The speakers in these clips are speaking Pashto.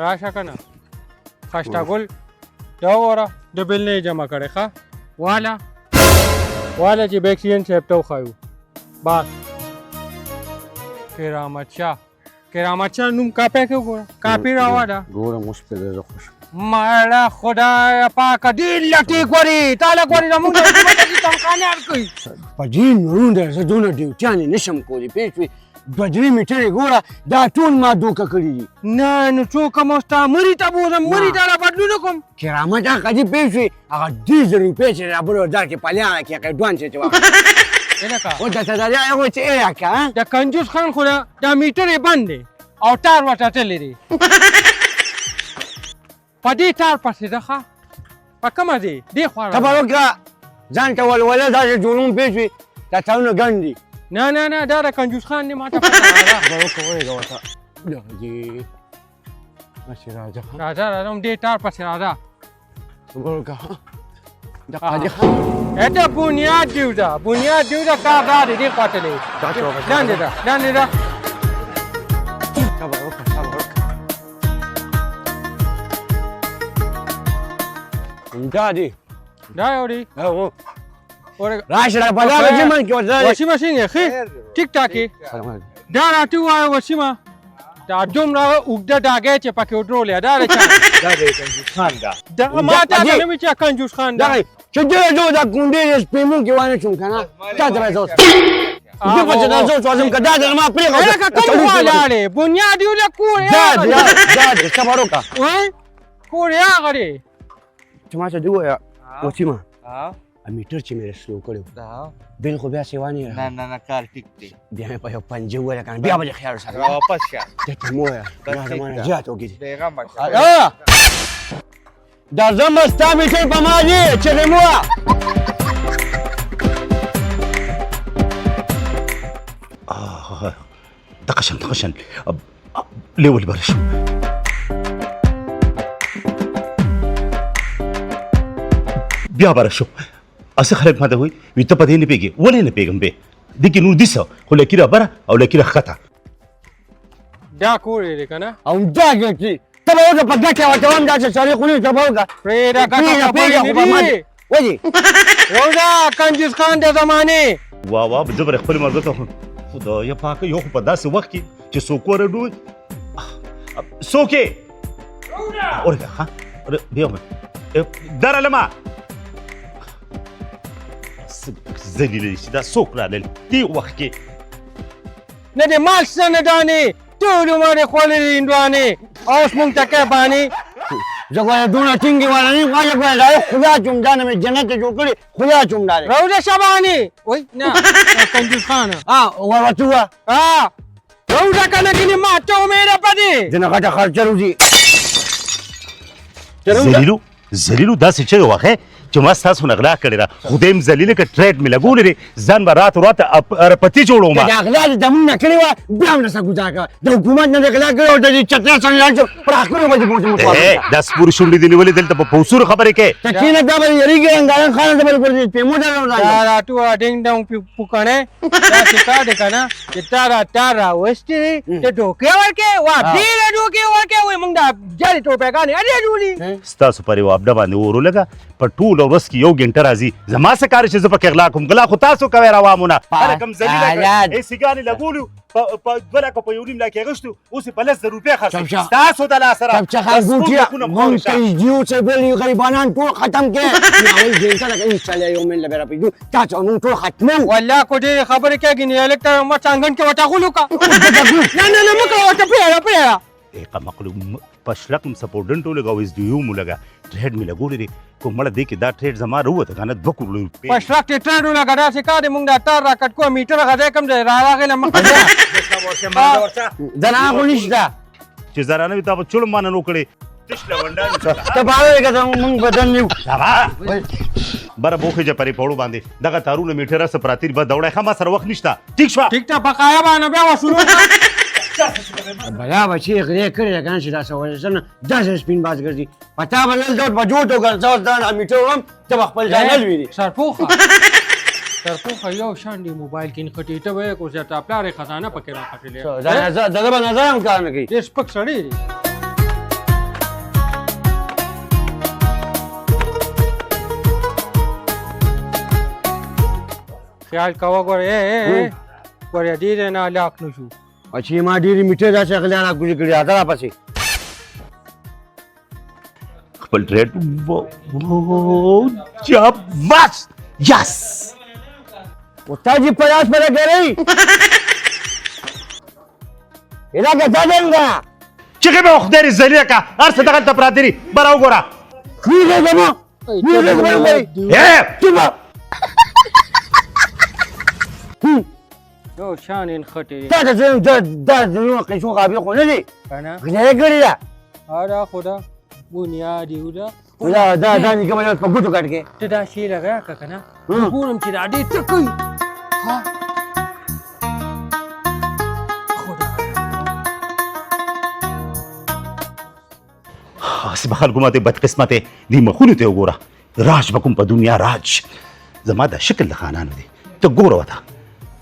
راشه کنه خشتا ګل دا وره د بل نه جمع کړي ښه والا چې بیکسین صاحب ته وښایو بس کرامت شاه نوم کاپی کې وګوره کاپی راواله ګوره موږ په زه خوش ماړه خدای پاکه ډېر لټې ګورې تاله ګورې زموږ د حکومت کې تنخوانې ورکوي په دې نورونه زه دونه ډیوټیانې نشم کولی پوه شوې 2-3 میټرې ګوره دا ټول ما دوکه کړي دي نه نو څوک هم ستا مري ته بوځم مري ته را بدلون کوم کرامت هغه دې پوه شوې هغه 10 روپۍ چې را بل ځای کې پلیانه کې هغه دوان چې واخلې او دا څه دا یو چې اکا د کنجوس خان خو دا میټر یې بند دی او تار ورته تللی دی په دې تار پسې ده ښه په کومه دی دې خوا خبر وکړه ځان ته ولوله داسې جوړوم پوه شوې دا تاونه ګڼ دي نه دا د کنجوس خان دی ماته پته راغله ورکه ورته دغه راځه راځه دې تار پسې راځه خبر وکړه دا قاضي خان اته بنیاد دیو دا کار دا دی دې خواته دی لاندې ده خبر وکړه دا یو دی راشه را په دغه جمن کې ورځه واشي ماشین یې ښه ټیک ټاک یې دا راته ووایه وسیمه دا دومره اوږده ډاګی چې پکې ودرولې دا د کنجوس خان دا دغه ما ته نه وي چې کنجوس خان دا چې دې دا کونډې سپېمون کې وانه شوم که نه تا ته به زه زه خو چې دا زه وسوځم که دا د ما پرېښوده لکه کوم ولاړې بنیاد یو د کور دا دې صبر وکړه کور یې هغه دی چې ما ته دې ووایه وسیمه میټر چې مې سلو کړی بل خو بیا سیوا نه نه کار ټیک دی بیا مې په یو پنجه وویله که نه بیا به دې خیال سره واپس شه درته مې وویه دا زمانه زیات وکړي پیغام شه دا زما ستا میټر په ما دی چې دې مو دقشن لیول بره شو بیا بره شو اسه خلک ماته وي وي ته په دې نه پیږي ولې نه پیږم به دګې نور دیسه خو لکیره بره او لکیره خطا دا کور یې دی که نه او دا کې ته به وکړه په ګټه ورته وایم دا چې سړی خونې ته به وکړه پرېږده ګټه خبرې نه دي ولې روزه کنجوس خان د زمانې واه زه به خپل مرګ ته خدای پاکه یو خو په داسې وخت کې چې څوک ورډوي څوک یې اورګه ها بیا دره لما ذلیل شي دا څوک رالل دې وخت کې نه د مال څه نه دانې ټول عمر یې خوړلې هندوانې اوس مونږ ته کې بانې زه خو دونه ټینګې والا نه خواږه کړی خدا چوم دا نه مې جنت ته جوړ کړي خدا چوم دا دی روزه شبانې وای نه کنجوس خانه ورته ووایه روزه که نه کینې ما ته امیده پدې ځینې غټه خرچه روزي ذلیلو داسې چغې وخې چې ما ستاسو نه غلا کړې ده خدای م ذلیله که ټریډ مې لګولی دی ځان به رات رپتي جوړوم که د غلا د دمونه کړې وه بیا هم رسه ګزار کوه د حکومت نه د غلا کړې او د دې چترۍ څنګه پراخ کړو به دې دا سپورې شونډې دې نیولې دلته په پوسورو خبرې کې ته کښېنه بیا به یېرېږي رنګارنګ خانه ته به دې پیمو ډنډ دا راټوه ډینګ ډونګ پوکڼې داسې کار دی که نه چې تا را تار راوستې دی ته ډوکې ورکې وا ډېره ډوکې ورکې وایي مونږ دا جارې ټوپکانې اډې ډولي ستاسو پر یوه ابډه باندې اور ولګه په ټوله ورځ کې یو ګنټه راځي زما څه کار چې زه پکې غلا کوم غلا خو تاسو کوئ روامونه هله کوم ذلیله سیګانې لګولو په 2 لکه په 1.5 لکه غشتو اوس یې په 10,000 روپۍ خرڅوي ستاسو د لاسه را مونږ ته یو څه بل غریبانان ټول ختم کړي ناول ګنټه لکه انشاءالله یو من لبه راپېږدو تا چې مونږ ټول ختمو والله کو ډېرې خبرې کېږي نه هلک ته ما څانګن کې ورته غولو که نه مه کوه ورته پرېږده مقلوب پشلق م سپورټنټ ولګه او اس ډي یو م لګه ټریډ مې لګولی دی کوم مړه دی کې دا ټریډ زما راووته که نه 2 کروڑ روپۍ پشلق ته ټریډ ولګه داسې کار دی مونږ دا تار را کټ کوه میټر هغه ځای کوم ځای راغلی مخکې زنانه خو نشته چې زنانه وي تا به چړم مانه نو کړې تش لونډان ته پاوې که مونږ بدن یو بره بوخې جپرې پوړو باندې دغه تارونه میټره څه پراته دي به دوړی ښه ما سره وخت نشته ټیک شوه ټیک ته بقایا باندې بیا وشروع بیا بچې غلې کړې ده که نه چې داسې وایي داسې سپین باز ګرځي په تا به نل دوت به جوړ وکړم زه دا میټر وړم ته به خپل ځای نه لوېږي سرپوخه یو شان دی موبایل کې نښتې ته به یې کوم ځای ته پلار یې خزانه پکې راخټلې د ده به نظر هم کار نه کوي ډېر سپک سړی دی خیال کوه ګوره ګوره ډېر نه لاک نشو પછી માં ډېری میټه راشه غلیان کوجی کړی اته را پسې خپل ټریډ جاب واس یس ustaji paras pada gari ila ke tadenga چې به خدای زلیه کا هر څه دغه ته پراتري براو ګورا نیګه زما نیګه زما اے تبا یو شان خټې دا نو قیسو غابي خو نه دي کنه غلی کړی دا اره خدا بنیادی ودا دا نیګه مې په ګوتو کټ کې ته دا شی لګا کنه ګورم چې دا ډېر ټکوي ها خاص به خلکو ماته بدقسمته دی مخونو ته وګوره راج بکم په دنیا راج زما د شکل د خانانو دی ته ګوره وته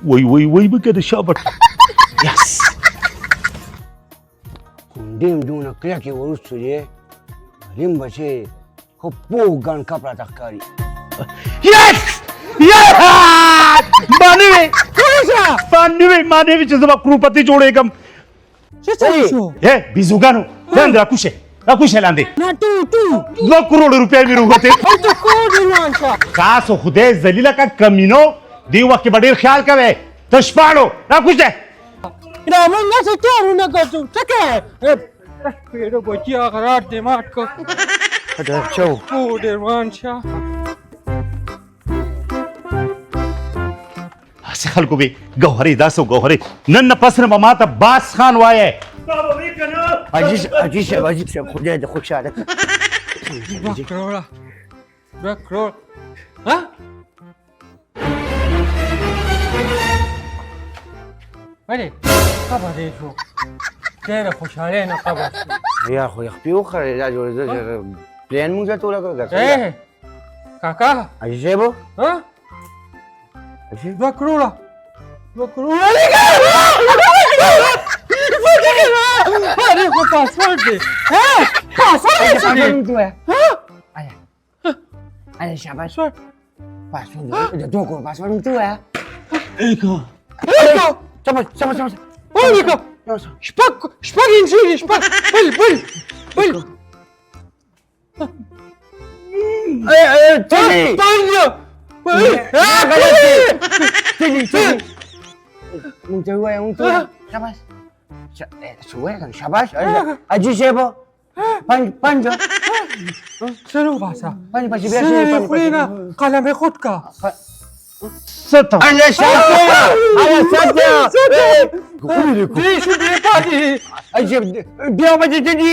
وای بګه د شابټ یس دیم دونه کله کې ورسته دی ریم بچي خو په ګان کپړه تخکاری یس باندې چې زما کروپتی جوړېږم څه څه شو اے بیزوګانو لاندې راکوشه لاندې نه تو 2 کروڑ روپیا مې روغته ته کو دی وانچا تاسو خدای ذلیله کا کمینو دی وخت کې ډېر خیال کوي تشپاړو راکوشه دا موږ نه ستارو نه کوو څه پیرو بچیا قرار دې مات کو دا چو کو دی وانچا هسې خلکو به ګوهرې داسې ګوهرې نن نه پس نه به ما ته باس خان وایې عجیب شب خدای دې خوشاله کړه 2 کروڑ ها ولی خبر دې شو ډېر خوشاله نه خبر یا خو یخپیو خره دا جوړ پلان مونږ ته ولا کوګه کاکا عجیب ها 2 کروڑ अरे वो पासवर्ड दे password tu ya ayah siapa password tu kok password tu ya Eko sama oh Eko Spag in Süd Spag Bull Tony Tony Tony Siapa? Suwe kan Syabas Aji siapa? Panjo चलो भाषा Pani pasti biasa खुलेगा कलम है खुद का सता Ada Satya Ada Satya शुक्रिया पाजी Aji dia macam tadi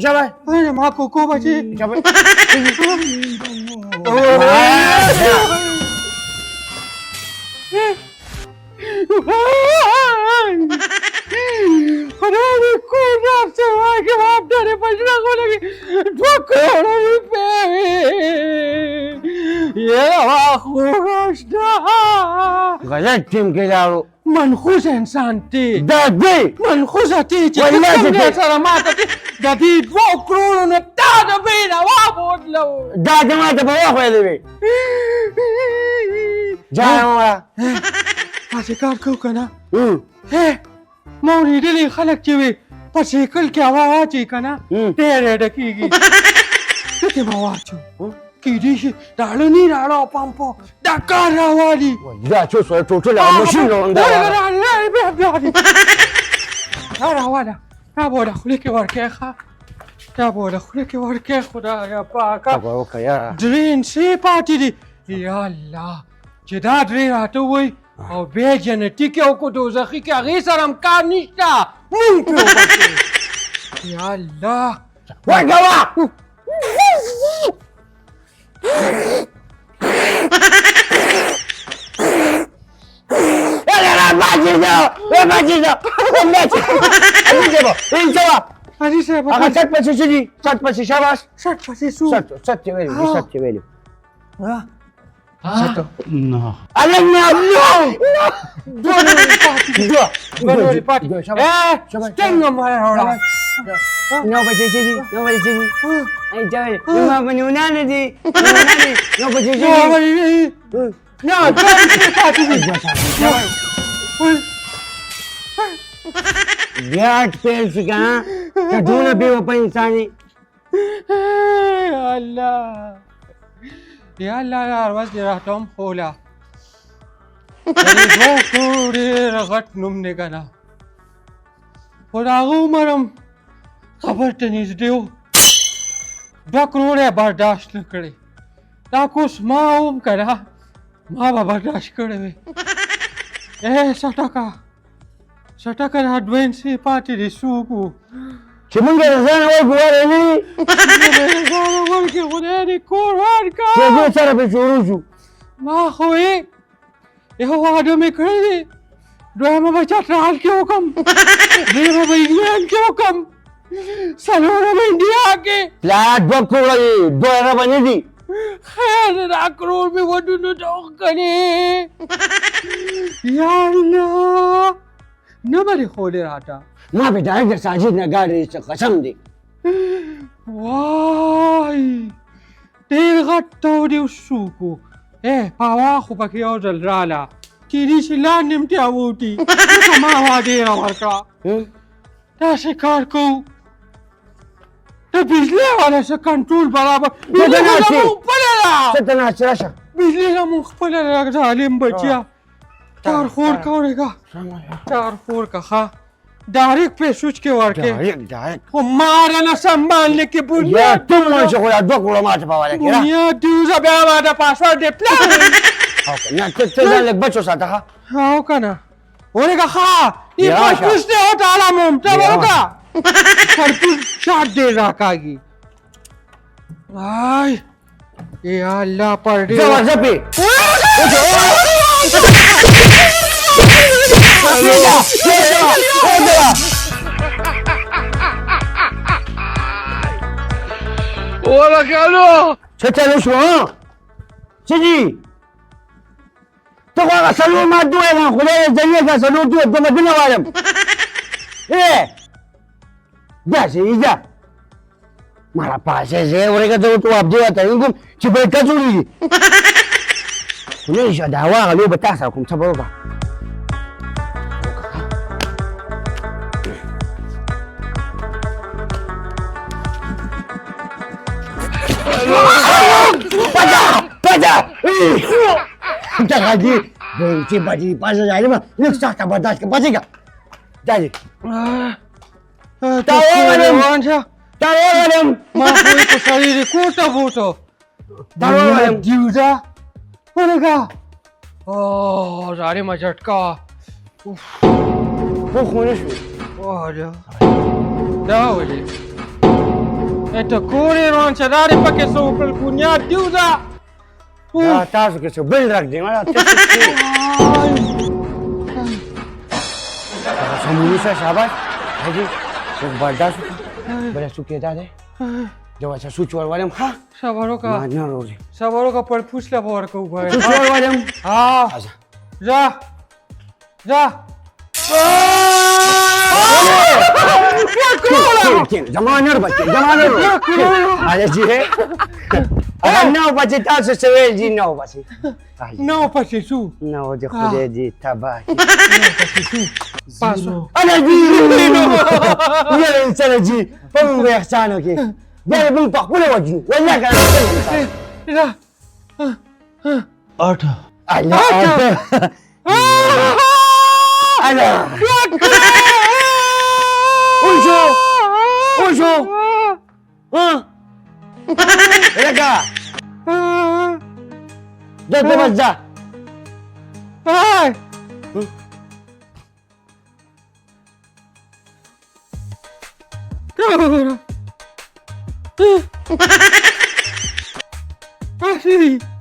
Siapa? अरे माँ को बची Siapa? अरे कौन आपसे वहाँ के बाप डरे बजना को लगी 2 करोड़ रुपए ये खुशना Gazet tim ke lalu मनखुश इंसान थी Dadi मनखुश थी والله चिकन सलामत थी ददी 2 करोड़ ने ताद बेना वाह बोल लो Dadi mata bawah kau lebih Jangan lah ऐसे कार क्यों करना है मौनी दिली खलक चिवे पसीकल क्या आवाज ही करना तेरे डकीगी कितने आवाज हो कीडिश डालो नहीं डालो पंपो डकार वाली Dah cuci cuci lah mesin orang dah अरे वाला क्या बोला खुले के वर क्या खा क्या बोला खुले के वर क्या खुदा या पाका Apa kaya ड्रेन से पाती दी या अल्लाह जदा ड्रेन आते हुए और बेजनती के को दोज़खी के आगे सरम कार निश्ता मुंह पे बचे या अल्लाह Wah gawa Baju Ini coba अरे से Akan cat pasti sini Cat pasti Syabas shirt फंसे सू Sat cewek Satu ना Alangnya Allah दो नंबर पार्टी Dua, ए Syabas स्टेंग हमारा होड़ा Nau pasti sini Ayo cewek Lima penyunan nanti Nau pasti ओ sini भाई Ya ben bir katil. Biat pelsi ka. Kaduna biwa pa insani. Ya Allah. Ya Allah ya arwas dira tom khola. Dari kuri ragat numne kana. Khodagu maram खबर तनीज दियो डॉक्टर बर्दाश्त न करे ताकुस माऊम करा माँ बाबा बर्दाश्त करे वे सटका एडवेंसी पार्टी रिसुकु Chimunga sana wewe kuwale nini? बोल के खुदा ने कुरान का Sio sana pechuruzu. माँ होए ये वादों में करे ड्रामा बच्चा ट्राल क्यों कम ड्रामा इंग्लैंड क्यों कम सलोना में इंडिया के La dua kura dua era banyak. खैर करोड़ में वो दोनों तो करे या अल्लाह न मेरे खोले रहा था Ma beda ada sajid negara sekasam di. वाई तेरा तो दे उसको पावा खुपा के और जल रहा चीनी शिला निम्ते आवूटी कमावा दे रहा वर्का तासे कार को तो बिजली वाले से कंट्रोल बराबर बिजली का मुंह पड़ेगा Setana cerasa. बिजली का मुंह पड़ेगा जालिम बच्चिया चार खोर का होगा चार खोर का खा डायरेक्ट पे स्विच के वार के Dah. वो मारा ना संभालने के Ya बुनियाद tu mau sekolah dua kura mata bawa lagi lah. बुनियाद दूसरा ब्याह वाला पासवर्ड दे plan Okay. Na kita lagi baca satu ha. हाँ का ना होने का खा ये या, पास या। कुछ नहीं होता आला मुमता या। बोलोगा पर कुछ चाट दे रहा कागी आई ये अल्लाह पर दे Jawab sepi. Hola Carlos Saya lu semua. Sini. Tu kau agak selalu madu yang aku dah jadi agak selalu tu tu macam mana malam. Dah sih dah. Malah pasal saya mereka tu tu abdi atau ingum cepat kacuri. Ini sudah dawa kalau betas aku sabar apa. Pada. Dah lagi. Benci baju pasal saya mah. Nak sah tak badas ke pasal ke? Jadi. Tahu Madam. Tahu madam. माफी को शरीर Kota photo Tahu madam. जीवजा होने का ओह सारे में झटका Kau khusus. ओह dah boleh itu kuri ruang cedari pakai sopel punya diuda Ah, tahu ke sebel rak di mana? Semua saya sabar. Jadi, kau badas. Boleh suka dah deh. Jawab saya suci walam ha. sabaroh ka Mana rozi. पर फुसला बाहर को भाई Suci walam. हाँ Aja. जा जा Zaman nerba? Zaman nerba? Ada je. Akan nau baca tahu sesuai je nau baca. नौ पचे सू Nau je khuda je tabah. पासो Ada je. Ya insan je. Pembuat ihsan okey. Jadi bumpak boleh wajib. Wallah kan. इधर आठ Allah. Allah. Unsur. Unsur. Reka. Dah terbaca. हाय क्या हो रहा है?